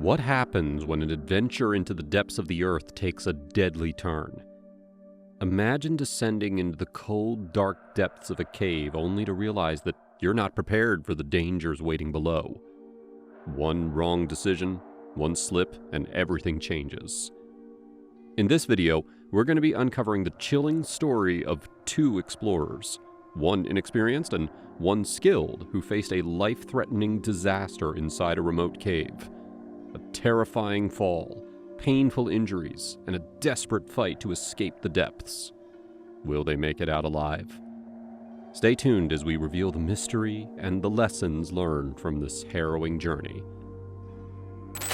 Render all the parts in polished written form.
What happens when an adventure into the depths of the earth takes a deadly turn? Imagine descending into the cold, dark depths of a cave only to realize that you're not prepared for the dangers waiting below. One wrong decision, one slip, and everything changes. In this video, we're going to be uncovering the chilling story of two explorers, one inexperienced and one skilled, who faced a life-threatening disaster inside a remote cave. A terrifying fall, painful injuries, and a desperate fight to escape the depths. Will they make it out alive? Stay tuned as we reveal the mystery and the lessons learned from this harrowing journey.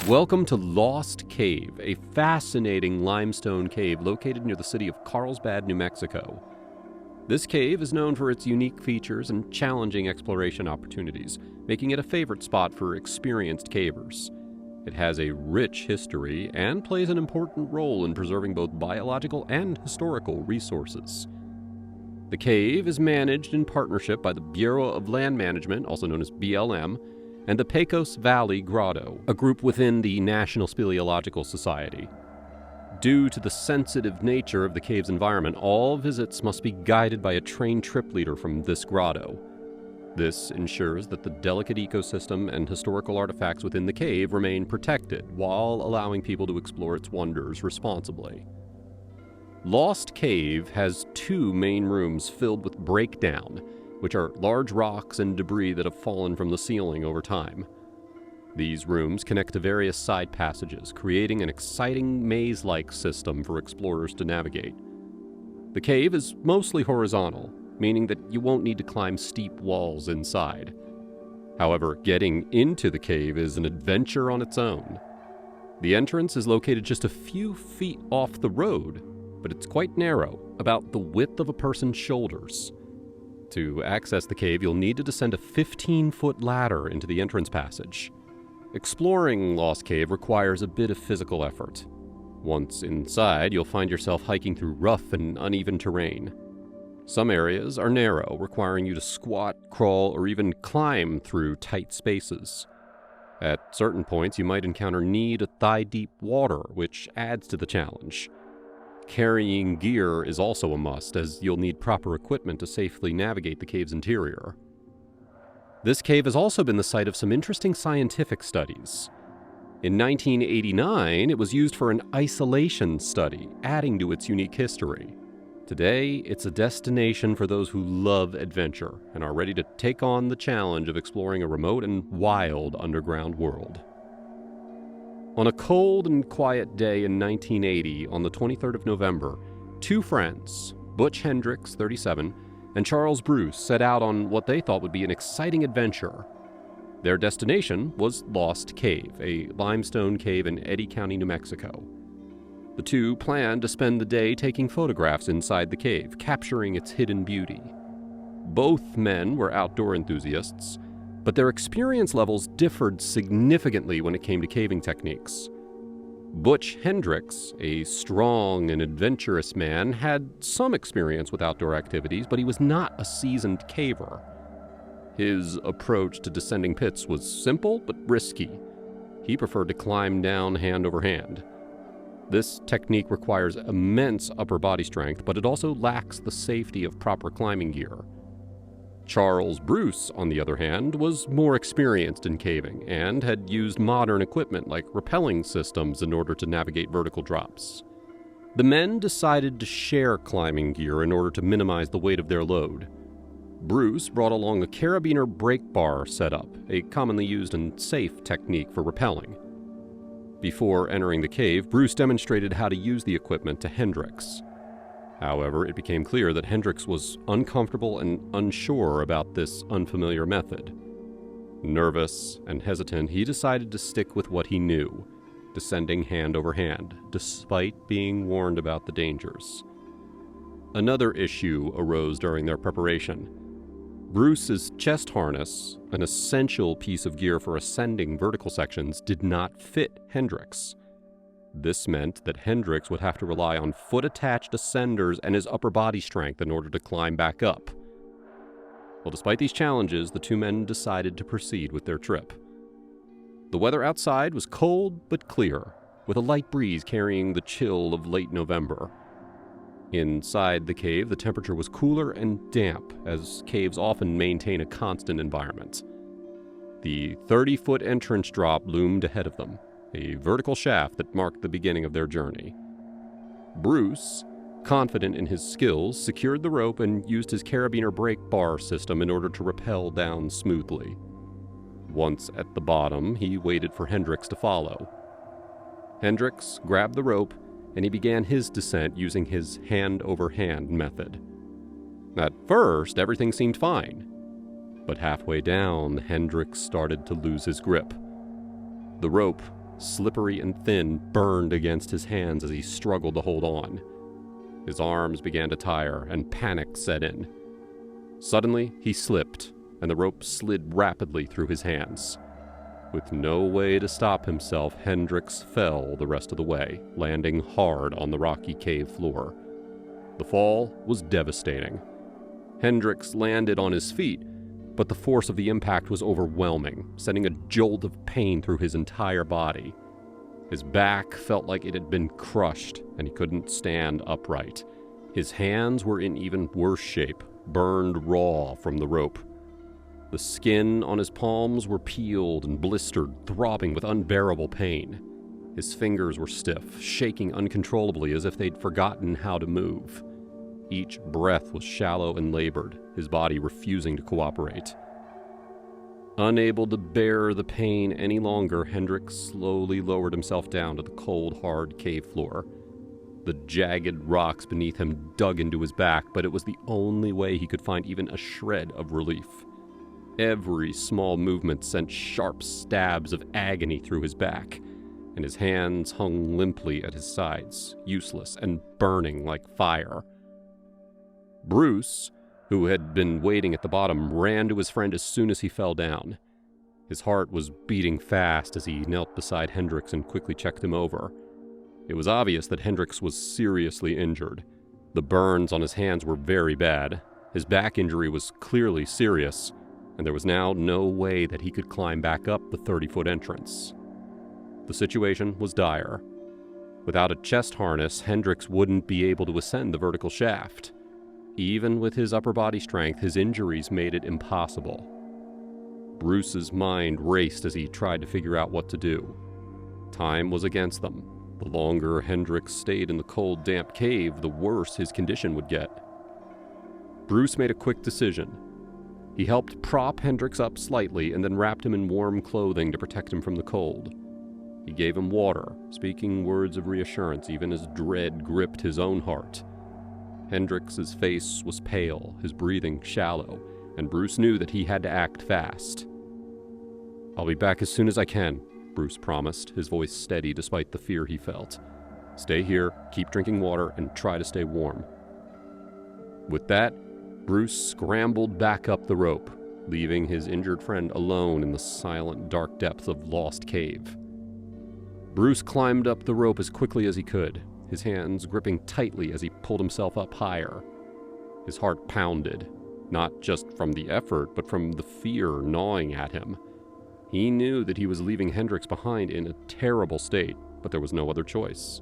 Welcome to Lost Cave, a fascinating limestone cave located near the city of Carlsbad, New Mexico. This cave is known for its unique features and challenging exploration opportunities, making it a favorite spot for experienced cavers. It has a rich history and plays an important role in preserving both biological and historical resources. The cave is managed in partnership by the Bureau of Land Management, also known as BLM, and the Pecos Valley Grotto, a group within the National Speleological Society. Due to the sensitive nature of the cave's environment, all visits must be guided by a trained trip leader from this grotto. This ensures that the delicate ecosystem and historical artifacts within the cave remain protected while allowing people to explore its wonders responsibly. Lost Cave has two main rooms filled with breakdown, which are large rocks and debris that have fallen from the ceiling over time. These rooms connect to various side passages, creating an exciting maze-like system for explorers to navigate. The cave is mostly horizontal, meaning that you won't need to climb steep walls inside. However, getting into the cave is an adventure on its own. The entrance is located just a few feet off the road, but it's quite narrow, about the width of a person's shoulders. To access the cave, you'll need to descend a 15-foot ladder into the entrance passage. Exploring Lost Cave requires a bit of physical effort. Once inside, you'll find yourself hiking through rough and uneven terrain. Some areas are narrow, requiring you to squat, crawl, or even climb through tight spaces. At certain points, you might encounter knee to thigh-deep water, which adds to the challenge. Carrying gear is also a must, as you'll need proper equipment to safely navigate the cave's interior. This cave has also been the site of some interesting scientific studies. In 1989, it was used for an isolation study, adding to its unique history. Today, it's a destination for those who love adventure and are ready to take on the challenge of exploring a remote and wild underground world. On a cold and quiet day in 1980, on the 23rd of November, two friends, Butch Hendricks, 37, and Charles Bruce, set out on what they thought would be an exciting adventure. Their destination was Lost Cave, a limestone cave in Eddy County, New Mexico. The two planned to spend the day taking photographs inside the cave, capturing its hidden beauty. Both men were outdoor enthusiasts, but their experience levels differed significantly when it came to caving techniques. Butch Hendricks, a strong and adventurous man, had some experience with outdoor activities, but he was not a seasoned caver. His approach to descending pits was simple but risky. He preferred to climb down hand over hand. This technique requires immense upper body strength, but it also lacks the safety of proper climbing gear. Charles Bruce, on the other hand, was more experienced in caving and had used modern equipment like rappelling systems in order to navigate vertical drops. The men decided to share climbing gear in order to minimize the weight of their load. Bruce brought along a carabiner brake bar setup, a commonly used and safe technique for rappelling. Before entering the cave, Bruce demonstrated how to use the equipment to Hendricks. However, it became clear that Hendricks was uncomfortable and unsure about this unfamiliar method. Nervous and hesitant, he decided to stick with what he knew, descending hand over hand, despite being warned about the dangers. Another issue arose during their preparation. Bruce's chest harness, an essential piece of gear for ascending vertical sections, did not fit Hendricks. This meant that Hendricks would have to rely on foot-attached ascenders and his upper body strength in order to climb back up. Well, despite these challenges, the two men decided to proceed with their trip. The weather outside was cold but clear, with a light breeze carrying the chill of late November. Inside the cave, the temperature was cooler and damp, as caves often maintain a constant environment. The 30-foot entrance drop loomed ahead of them, a vertical shaft that marked the beginning of their journey. Bruce, confident in his skills, secured the rope and used his carabiner brake bar system in order to rappel down smoothly. Once at the bottom, he waited for Hendricks to follow. Hendricks grabbed the rope, and he began his descent using his hand-over-hand method. At first, everything seemed fine, but halfway down, Hendricks started to lose his grip. The rope, slippery and thin, burned against his hands as he struggled to hold on. His arms began to tire, and panic set in. Suddenly, he slipped, and the rope slid rapidly through his hands. With no way to stop himself, Hendricks fell the rest of the way, landing hard on the rocky cave floor. The fall was devastating. Hendricks landed on his feet, but the force of the impact was overwhelming, sending a jolt of pain through his entire body. His back felt like it had been crushed, and he couldn't stand upright. His hands were in even worse shape, burned raw from the rope. The skin on his palms were peeled and blistered, throbbing with unbearable pain. His fingers were stiff, shaking uncontrollably as if they'd forgotten how to move. Each breath was shallow and labored, his body refusing to cooperate. Unable to bear the pain any longer, Hendricks slowly lowered himself down to the cold, hard cave floor. The jagged rocks beneath him dug into his back, but it was the only way he could find even a shred of relief. Every small movement sent sharp stabs of agony through his back, and his hands hung limply at his sides, useless and burning like fire. Bruce, who had been waiting at the bottom, ran to his friend as soon as he fell down. His heart was beating fast as he knelt beside Hendricks and quickly checked him over. It was obvious that Hendricks was seriously injured. The burns on his hands were very bad. His back injury was clearly serious, and there was now no way that he could climb back up the 30-foot entrance. The situation was dire. Without a chest harness, Hendricks wouldn't be able to ascend the vertical shaft. Even with his upper body strength, his injuries made it impossible. Bruce's mind raced as he tried to figure out what to do. Time was against them. The longer Hendricks stayed in the cold, damp cave, the worse his condition would get. Bruce made a quick decision. He helped prop Hendricks up slightly and then wrapped him in warm clothing to protect him from the cold. He gave him water, speaking words of reassurance even as dread gripped his own heart. Hendricks' face was pale, his breathing shallow, and Bruce knew that he had to act fast. "I'll be back as soon as I can," Bruce promised, his voice steady despite the fear he felt. "Stay here, keep drinking water, and try to stay warm." With that, Bruce scrambled back up the rope, leaving his injured friend alone in the silent, dark depths of Lost Cave. Bruce climbed up the rope as quickly as he could, his hands gripping tightly as he pulled himself up higher. His heart pounded, not just from the effort, but from the fear gnawing at him. He knew that he was leaving Hendricks behind in a terrible state, but there was no other choice.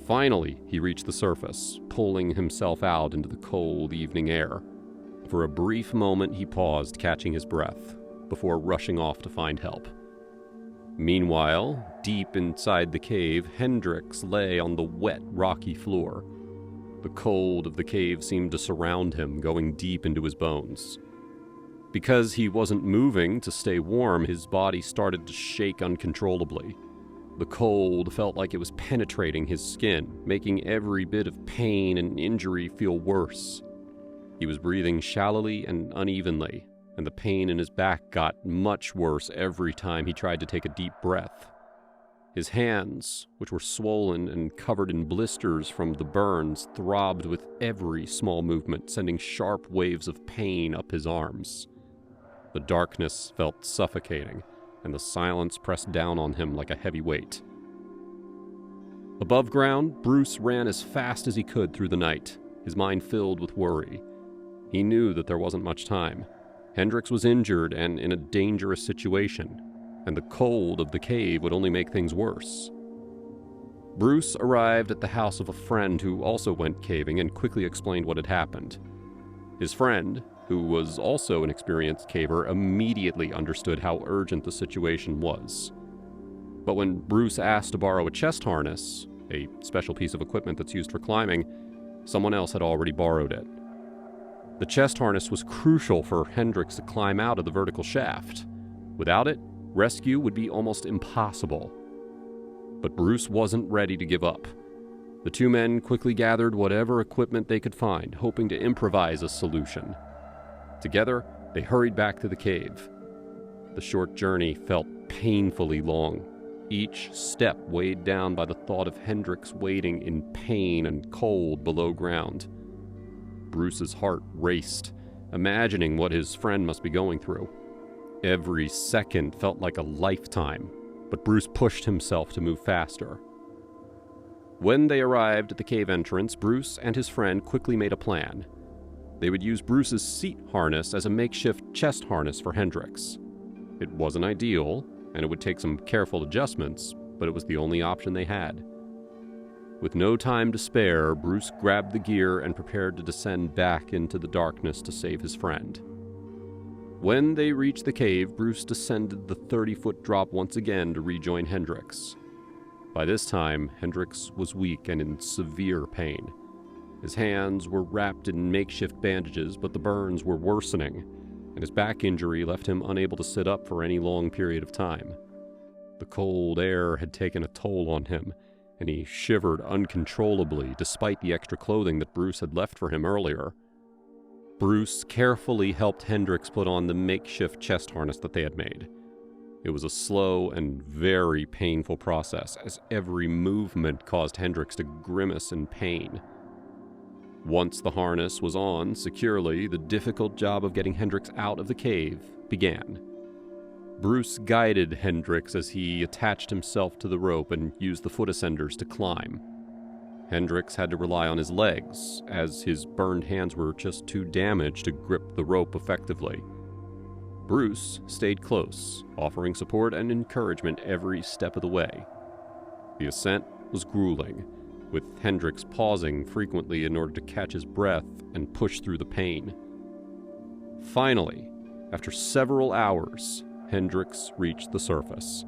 Finally, he reached the surface, pulling himself out into the cold evening air. For a brief moment, he paused, catching his breath, before rushing off to find help. Meanwhile, deep inside the cave, Hendricks lay on the wet, rocky floor. The cold of the cave seemed to surround him, going deep into his bones. Because he wasn't moving to stay warm, his body started to shake uncontrollably. The cold felt like it was penetrating his skin, making every bit of pain and injury feel worse. He was breathing shallowly and unevenly, and the pain in his back got much worse every time he tried to take a deep breath. His hands, which were swollen and covered in blisters from the burns, throbbed with every small movement, sending sharp waves of pain up his arms. The darkness felt suffocating, and the silence pressed down on him like a heavy weight. Above ground, Bruce ran as fast as he could through the night, his mind filled with worry. He knew that there wasn't much time. Hendricks was injured and in a dangerous situation. and the cold of the cave would only make things worse. Bruce arrived at the house of a friend who also went caving and quickly explained what had happened. His friend, who was also an experienced caver, immediately understood how urgent the situation was. But when Bruce asked to borrow a chest harness, a special piece of equipment that's used for climbing, someone else had already borrowed it. The chest harness was crucial for Hendricks to climb out of the vertical shaft. Without it, rescue would be almost impossible. But Bruce wasn't ready to give up. The two men quickly gathered whatever equipment they could find, hoping to improvise a solution. Together, they hurried back to the cave. The short journey felt painfully long, each step weighed down by the thought of Hendricks waiting in pain and cold below ground. Bruce's heart raced, imagining what his friend must be going through. Every second felt like a lifetime, but Bruce pushed himself to move faster. When they arrived at the cave entrance, Bruce and his friend quickly made a plan. They would use Bruce's seat harness as a makeshift chest harness for Hendricks. It wasn't ideal, and it would take some careful adjustments, but it was the only option they had. With no time to spare, Bruce grabbed the gear and prepared to descend back into the darkness to save his friend. When they reached the cave, Bruce descended the 30-foot drop once again to rejoin Hendricks. By this time, Hendricks was weak and in severe pain. His hands were wrapped in makeshift bandages, but the burns were worsening, and his back injury left him unable to sit up for any long period of time. The cold air had taken a toll on him, and he shivered uncontrollably despite the extra clothing that Bruce had left for him earlier. Bruce carefully helped Hendricks put on the makeshift chest harness that they had made. It was a slow and very painful process, as every movement caused Hendricks to grimace in pain. Once the harness was on securely, the difficult job of getting Hendricks out of the cave began. Bruce guided Hendricks as he attached himself to the rope and used the foot ascenders to climb. Hendricks had to rely on his legs, as his burned hands were just too damaged to grip the rope effectively. Bruce stayed close, offering support and encouragement every step of the way. The ascent was grueling, with Hendricks pausing frequently in order to catch his breath and push through the pain. Finally, after several hours, Hendricks reached the surface.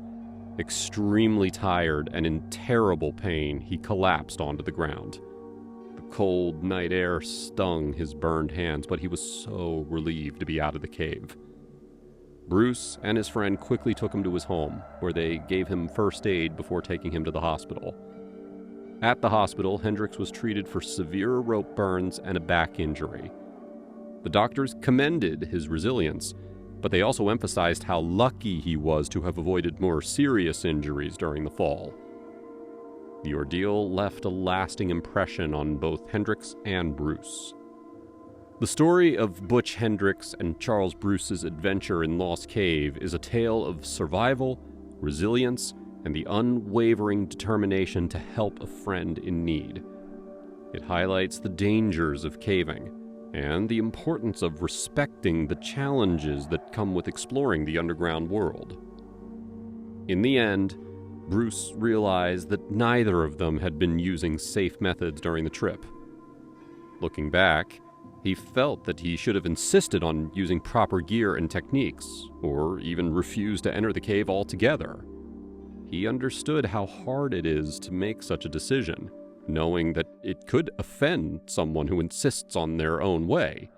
Extremely tired and in terrible pain, he collapsed onto the ground. The cold night air stung his burned hands, but he was so relieved to be out of the cave. Bruce and his friend quickly took him to his home, where they gave him first aid before taking him to the hospital. At the hospital, Hendricks was treated for severe rope burns and a back injury. The doctors commended his resilience, but they also emphasized how lucky he was to have avoided more serious injuries during the fall. The ordeal left a lasting impression on both Hendricks and Bruce. The story of Butch Hendricks and Charles Bruce's adventure in Lost Cave is a tale of survival, resilience, and the unwavering determination to help a friend in need. It highlights the dangers of caving and the importance of respecting the challenges that come with exploring the underground world. In the end, Bruce realized that neither of them had been using safe methods during the trip. Looking back, he felt that he should have insisted on using proper gear and techniques, or even refused to enter the cave altogether. He understood how hard it is to make such a decision, knowing that it could offend someone who insists on their own way,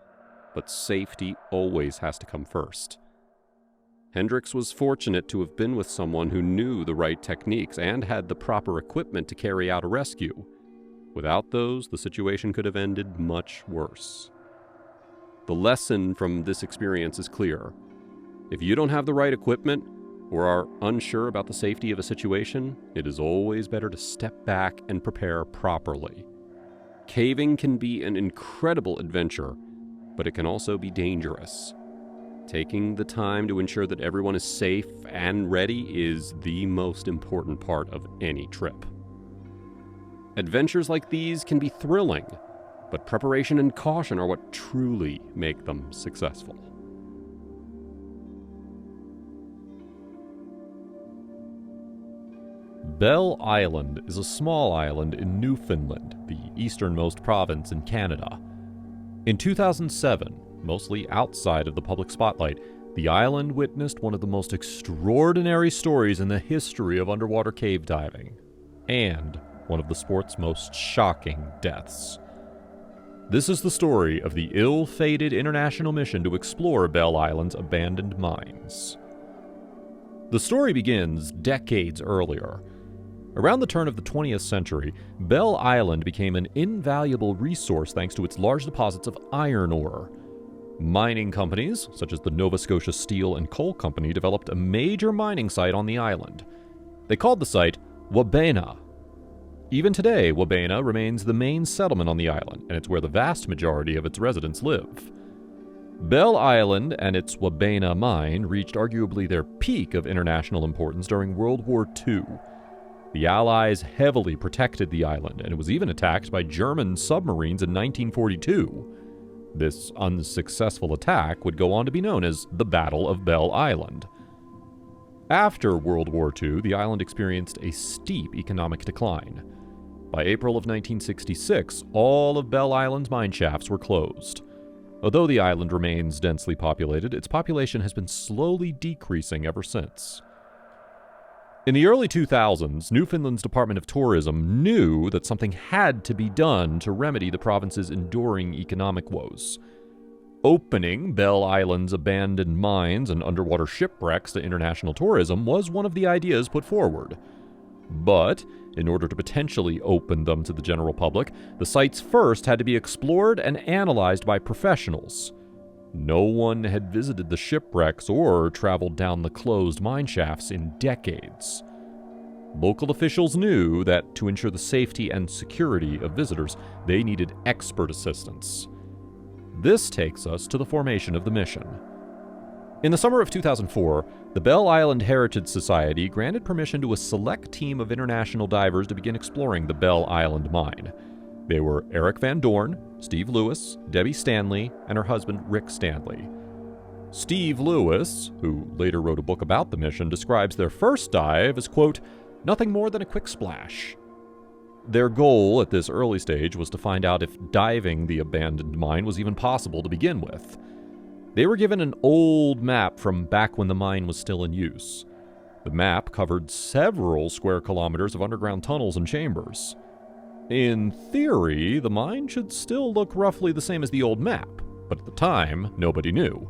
but safety always has to come first. Hendricks was fortunate to have been with someone who knew the right techniques and had the proper equipment to carry out a rescue. Without those, the situation could have ended much worse. The lesson from this experience is clear. If you don't have the right equipment, or are unsure about the safety of a situation, it is always better to step back and prepare properly. Caving can be an incredible adventure, but it can also be dangerous. Taking the time to ensure that everyone is safe and ready is the most important part of any trip. Adventures like these can be thrilling, but preparation and caution are what truly make them successful. Bell Island is a small island in Newfoundland, the easternmost province in Canada. In 2007, mostly outside of the public spotlight, the island witnessed one of the most extraordinary stories in the history of underwater cave diving, and one of the sport's most shocking deaths. This is the story of the ill-fated international mission to explore Bell Island's abandoned mines. The story begins decades earlier. Around the turn of the 20th century, Bell Island became an invaluable resource thanks to its large deposits of iron ore. Mining companies, such as the Nova Scotia Steel and Coal Company, developed a major mining site on the island. They called the site Wabena. Even today, Wabena remains the main settlement on the island, and it's where the vast majority of its residents live. Bell Island and its Wabena mine reached arguably their peak of international importance during World War II. The Allies heavily protected the island, and it was even attacked by German submarines in 1942. This unsuccessful attack would go on to be known as the Battle of Bell Island. After World War II, the island experienced a steep economic decline. By April of 1966, all of Bell Island's mine shafts were closed. Although the island remains densely populated, its population has been slowly decreasing ever since. In the early 2000s, Newfoundland's Department of Tourism knew that something had to be done to remedy the province's enduring economic woes. Opening Bell Island's abandoned mines and underwater shipwrecks to international tourism was one of the ideas put forward. But, in order to potentially open them to the general public, the sites first had to be explored and analyzed by professionals. No one had visited the shipwrecks or traveled down the closed mine shafts in decades. Local officials knew that to ensure the safety and security of visitors, they needed expert assistance. This takes us to the formation of the mission. In the summer of 2004, the Bell Island Heritage Society granted permission to a select team of international divers to begin exploring the Bell Island mine. They were Eric Van Dorn, Steve Lewis, Debbie Stanley, and her husband Rick Stanley. Steve Lewis, who later wrote a book about the mission, describes their first dive as, quote, "nothing more than a quick splash." Their goal at this early stage was to find out if diving the abandoned mine was even possible to begin with. They were given an old map from back when the mine was still in use. The map covered several square kilometers of underground tunnels and chambers. In theory, the mine should still look roughly the same as the old map, but at the time, nobody knew.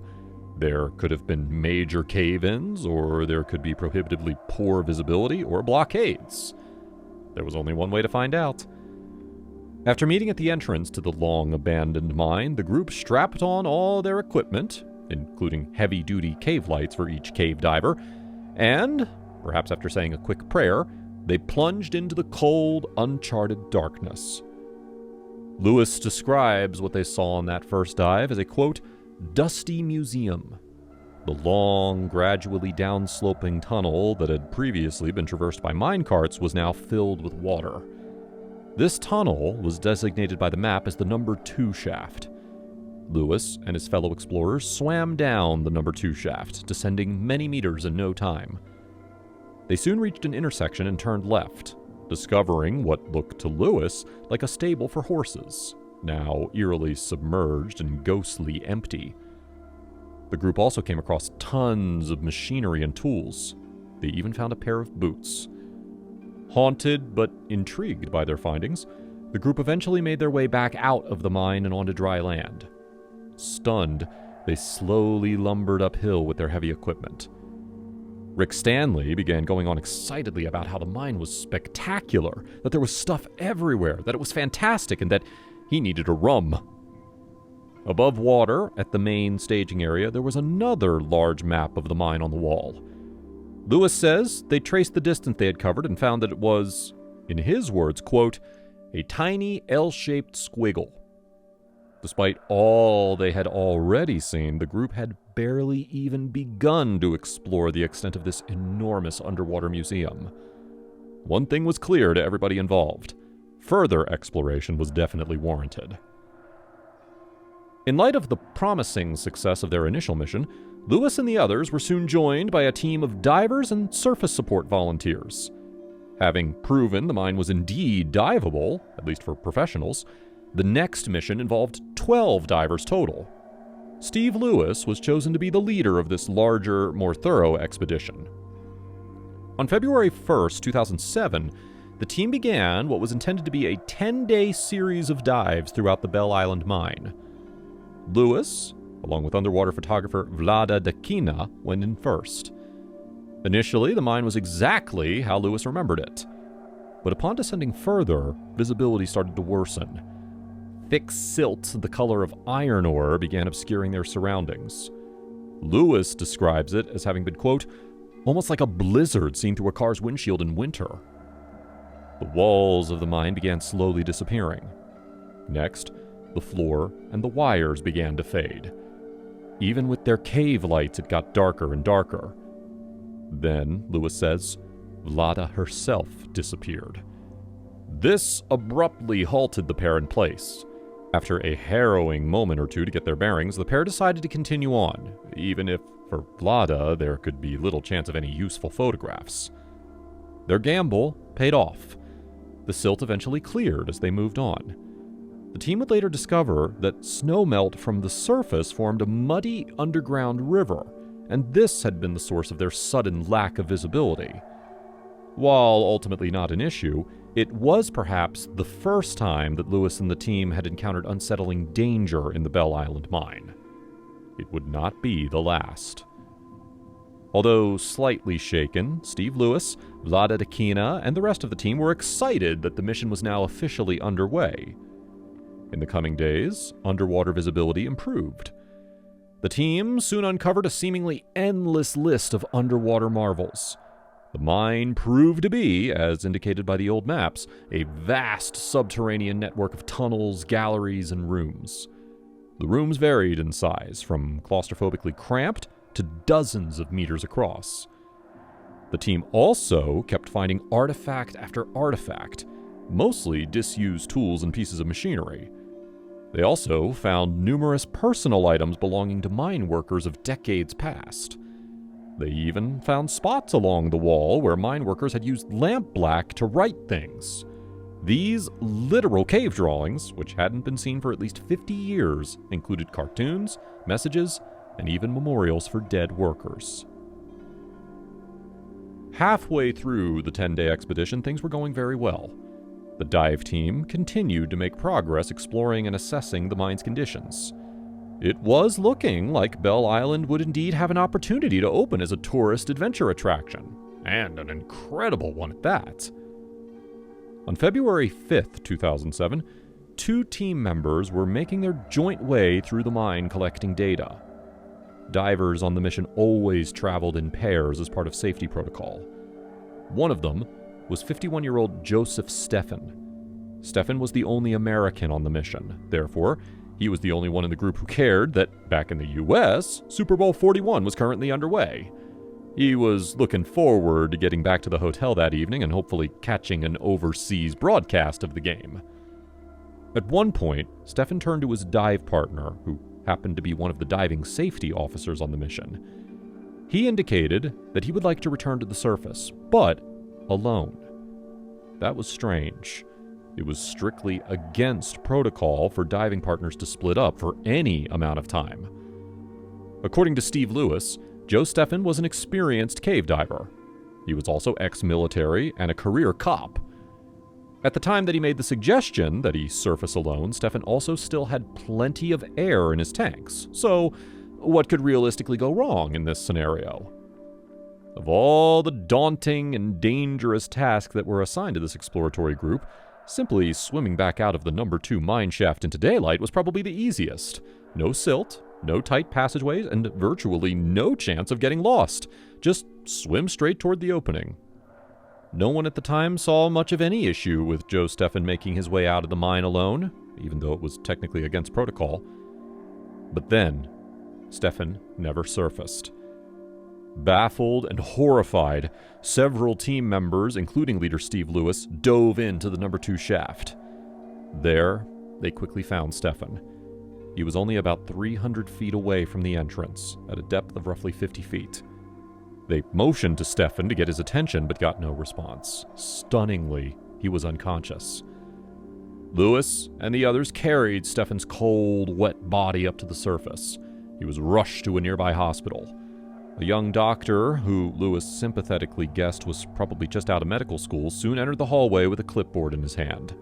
There could have been major cave-ins, or there could be prohibitively poor visibility, or blockades. There was only one way to find out. After meeting at the entrance to the long-abandoned mine, the group strapped on all their equipment, including heavy-duty cave lights for each cave diver, and, perhaps after saying a quick prayer, they plunged into the cold, uncharted darkness. Lewis describes what they saw on that first dive as a, quote, "dusty museum." The long, gradually downsloping tunnel that had previously been traversed by minecarts was now filled with water. This tunnel was designated by the map as the number 2 shaft. Lewis and his fellow explorers swam down the number 2 shaft, descending many meters in no time. They soon reached an intersection and turned left, discovering what looked to Lewis like a stable for horses, now eerily submerged and ghostly empty. The group also came across tons of machinery and tools. They even found a pair of boots. Haunted but intrigued by their findings, the group eventually made their way back out of the mine and onto dry land. Stunned, they slowly lumbered uphill with their heavy equipment. Rick Stanley began going on excitedly about how the mine was spectacular, that there was stuff everywhere, that it was fantastic, and that he needed a rum. Above water, at the main staging area, there was another large map of the mine on the wall. Lewis says they traced the distance they had covered and found that it was, in his words, quote, "a tiny L-shaped squiggle." Despite all they had already seen, the group had barely even begun to explore the extent of this enormous underwater museum. One thing was clear to everybody involved: further exploration was definitely warranted. In light of the promising success of their initial mission, Lewis and the others were soon joined by a team of divers and surface support volunteers. Having proven the mine was indeed diveable, at least for professionals, the next mission involved 12 divers total. Steve Lewis was chosen to be the leader of this larger, more thorough expedition. On February 1st, 2007, the team began what was intended to be a 10-day series of dives throughout the Bell Island mine. Lewis, along with underwater photographer Vlada Dakina, went in first. Initially, the mine was exactly how Lewis remembered it. But upon descending further, visibility started to worsen. Thick silt the color of iron ore began obscuring their surroundings. Lewis describes it as having been, quote, almost like a blizzard seen through a car's windshield in winter. The walls of the mine began slowly disappearing. Next, the floor and the wires began to fade. Even with their cave lights, it got darker and darker. Then, Lewis says, Vlada herself disappeared. This abruptly halted the pair in place. After a harrowing moment or two to get their bearings, the pair decided to continue on, even if, for Vlada, there could be little chance of any useful photographs. Their gamble paid off. The silt eventually cleared as they moved on. The team would later discover that snowmelt from the surface formed a muddy underground river, and this had been the source of their sudden lack of visibility. While ultimately not an issue, it was perhaps the first time that Lewis and the team had encountered unsettling danger in the Bell Island mine. It would not be the last. Although slightly shaken, Steve Lewis, Vlada Dakina, and the rest of the team were excited that the mission was now officially underway. In the coming days, underwater visibility improved. The team soon uncovered a seemingly endless list of underwater marvels. The mine proved to be, as indicated by the old maps, a vast subterranean network of tunnels, galleries, and rooms. The rooms varied in size, from claustrophobically cramped to dozens of meters across. The team also kept finding artifact after artifact, mostly disused tools and pieces of machinery. They also found numerous personal items belonging to mine workers of decades past. They even found spots along the wall where mine workers had used lampblack to write things. These literal cave drawings, which hadn't been seen for at least 50 years, included cartoons, messages, and even memorials for dead workers. Halfway through the 10-day expedition, things were going very well. The dive team continued to make progress exploring and assessing the mine's conditions. It was looking like Bell Island would indeed have an opportunity to open as a tourist adventure attraction, and an incredible one at that. On February 5th, 2007, 2 team members were making their joint way through the mine collecting data. Divers on the mission always traveled in pairs as part of safety protocol. One of them was 51-year-old Joseph Steffen. Steffen was the only American on the mission. Therefore, he was the only one in the group who cared that, back in the U.S., Super Bowl 41 was currently underway. He was looking forward to getting back to the hotel that evening and hopefully catching an overseas broadcast of the game. At one point, Steffen turned to his dive partner, who happened to be one of the diving safety officers on the mission. He indicated that he would like to return to the surface, but alone. That was strange. It was strictly against protocol for diving partners to split up for any amount of time. According to Steve Lewis, Joe Steffen was an experienced cave diver. He was also ex-military and a career cop. At the time that he made the suggestion that he surface alone, Steffen also still had plenty of air in his tanks. So, what could realistically go wrong in this scenario? Of all the daunting and dangerous tasks that were assigned to this exploratory group, simply swimming back out of the number 2 mine shaft into daylight was probably the easiest. No silt, no tight passageways, and virtually no chance of getting lost. Just swim straight toward the opening. No one at the time saw much of any issue with Joe Steffen making his way out of the mine alone, even though it was technically against protocol. But then, Steffen never surfaced. Baffled and horrified, several team members, including leader Steve Lewis, dove into the number 2 shaft. There, they quickly found Steffen. He was only about 300 feet away from the entrance, at a depth of roughly 50 feet. They motioned to Stefan to get his attention, but got no response. Stunningly, he was unconscious. Lewis and the others carried Stefan's cold, wet body up to the surface. He was rushed to a nearby hospital. A young doctor, who Lewis sympathetically guessed was probably just out of medical school, soon entered the hallway with a clipboard in his hand.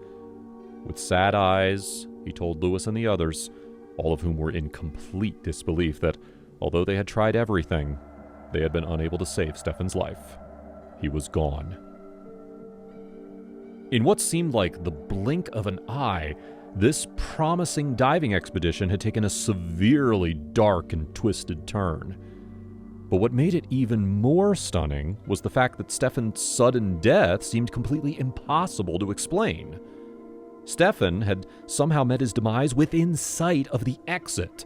With sad eyes, he told Lewis and the others, all of whom were in complete disbelief, that although they had tried everything, they had been unable to save Stefan's life. He was gone. In what seemed like the blink of an eye, this promising diving expedition had taken a severely dark and twisted turn. But what made it even more stunning was the fact that Stefan's sudden death seemed completely impossible to explain. Stefan had somehow met his demise within sight of the exit.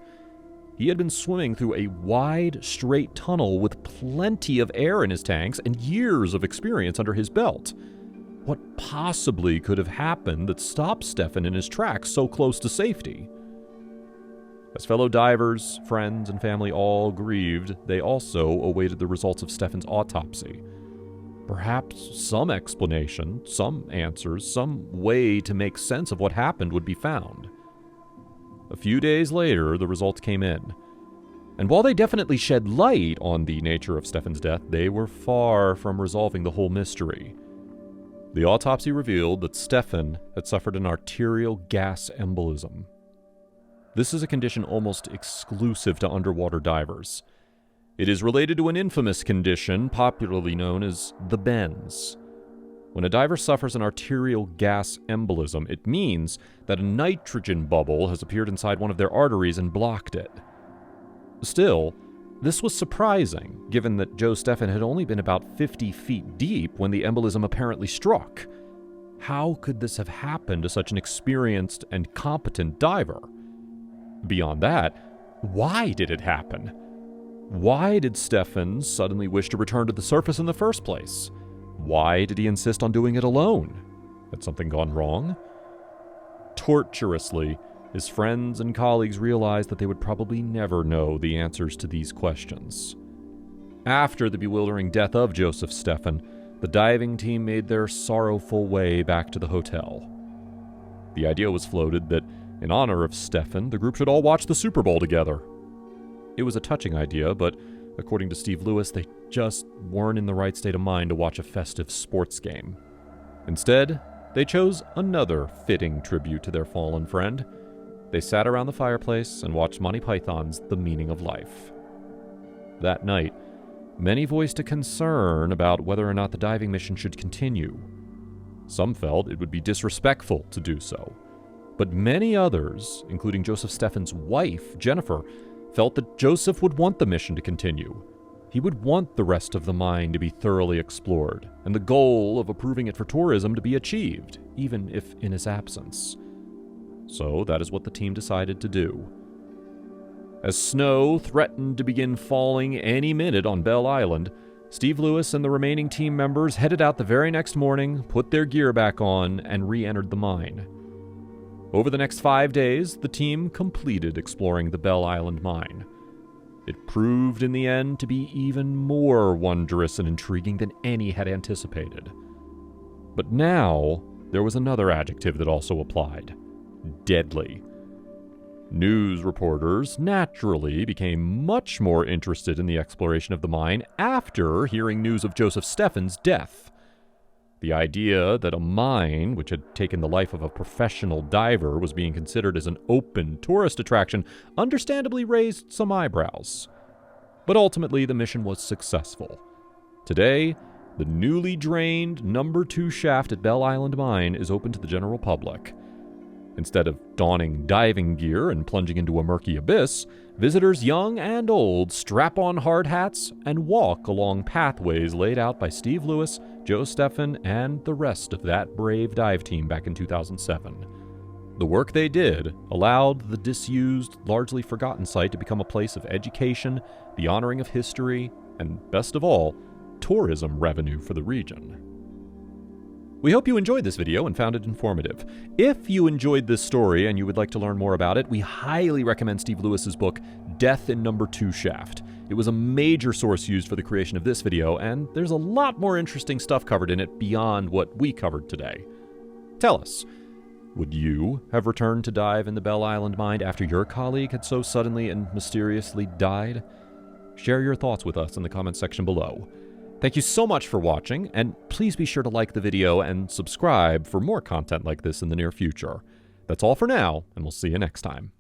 He had been swimming through a wide, straight tunnel with plenty of air in his tanks and years of experience under his belt. What possibly could have happened that stopped Stefan in his tracks so close to safety? As fellow divers, friends, and family all grieved, they also awaited the results of Stefan's autopsy. Perhaps some explanation, some answers, some way to make sense of what happened would be found. A few days later, the results came in. And while they definitely shed light on the nature of Stefan's death, they were far from resolving the whole mystery. The autopsy revealed that Stefan had suffered an arterial gas embolism. This is a condition almost exclusive to underwater divers. It is related to an infamous condition popularly known as the bends. When a diver suffers an arterial gas embolism, it means that a nitrogen bubble has appeared inside one of their arteries and blocked it. Still, this was surprising, given that Joe Stefan had only been about 50 feet deep when the embolism apparently struck. How could this have happened to such an experienced and competent diver? Beyond that, why did it happen? Why did Stefan suddenly wish to return to the surface in the first place? Why did he insist on doing it alone? Had something gone wrong? Torturously, his friends and colleagues realized that they would probably never know the answers to these questions. After the bewildering death of Joseph Stefan, the diving team made their sorrowful way back to the hotel. The idea was floated that, in honor of Stefan, the group should all watch the Super Bowl together. It was a touching idea, but according to Steve Lewis, they just weren't in the right state of mind to watch a festive sports game. Instead, they chose another fitting tribute to their fallen friend. They sat around the fireplace and watched Monty Python's The Meaning of Life. That night, many voiced a concern about whether or not the diving mission should continue. Some felt it would be disrespectful to do so. But many others, including Joseph Stefan's wife, Jennifer, felt that Joseph would want the mission to continue. He would want the rest of the mine to be thoroughly explored, and the goal of approving it for tourism to be achieved, even if in his absence. So that is what the team decided to do. As snow threatened to begin falling any minute on Bell Island, Steve Lewis and the remaining team members headed out the very next morning, put their gear back on, and re-entered the mine. Over the next 5 days, the team completed exploring the Bell Island mine. It proved in the end to be even more wondrous and intriguing than any had anticipated. But now, there was another adjective that also applied: deadly. News reporters naturally became much more interested in the exploration of the mine after hearing news of Joseph Stefan's death. The idea that a mine, which had taken the life of a professional diver, was being considered as an open tourist attraction understandably raised some eyebrows. But ultimately, the mission was successful. Today, the newly drained number 2 shaft at Bell Island Mine is open to the general public. Instead of donning diving gear and plunging into a murky abyss, visitors young and old strap on hard hats and walk along pathways laid out by Steve Lewis, Joe Stefan, and the rest of that brave dive team back in 2007. The work they did allowed the disused, largely forgotten site to become a place of education, the honoring of history, and best of all, tourism revenue for the region. We hope you enjoyed this video and found it informative. If you enjoyed this story and you would like to learn more about it, we highly recommend Steve Lewis's book, Death in Number 2 Shaft. It was a major source used for the creation of this video, and there's a lot more interesting stuff covered in it beyond what we covered today. Tell us, would you have returned to dive in the Belle Island mine after your colleague had so suddenly and mysteriously died? Share your thoughts with us in the comments section below. Thank you so much for watching, and please be sure to like the video and subscribe for more content like this in the near future. That's all for now, and we'll see you next time.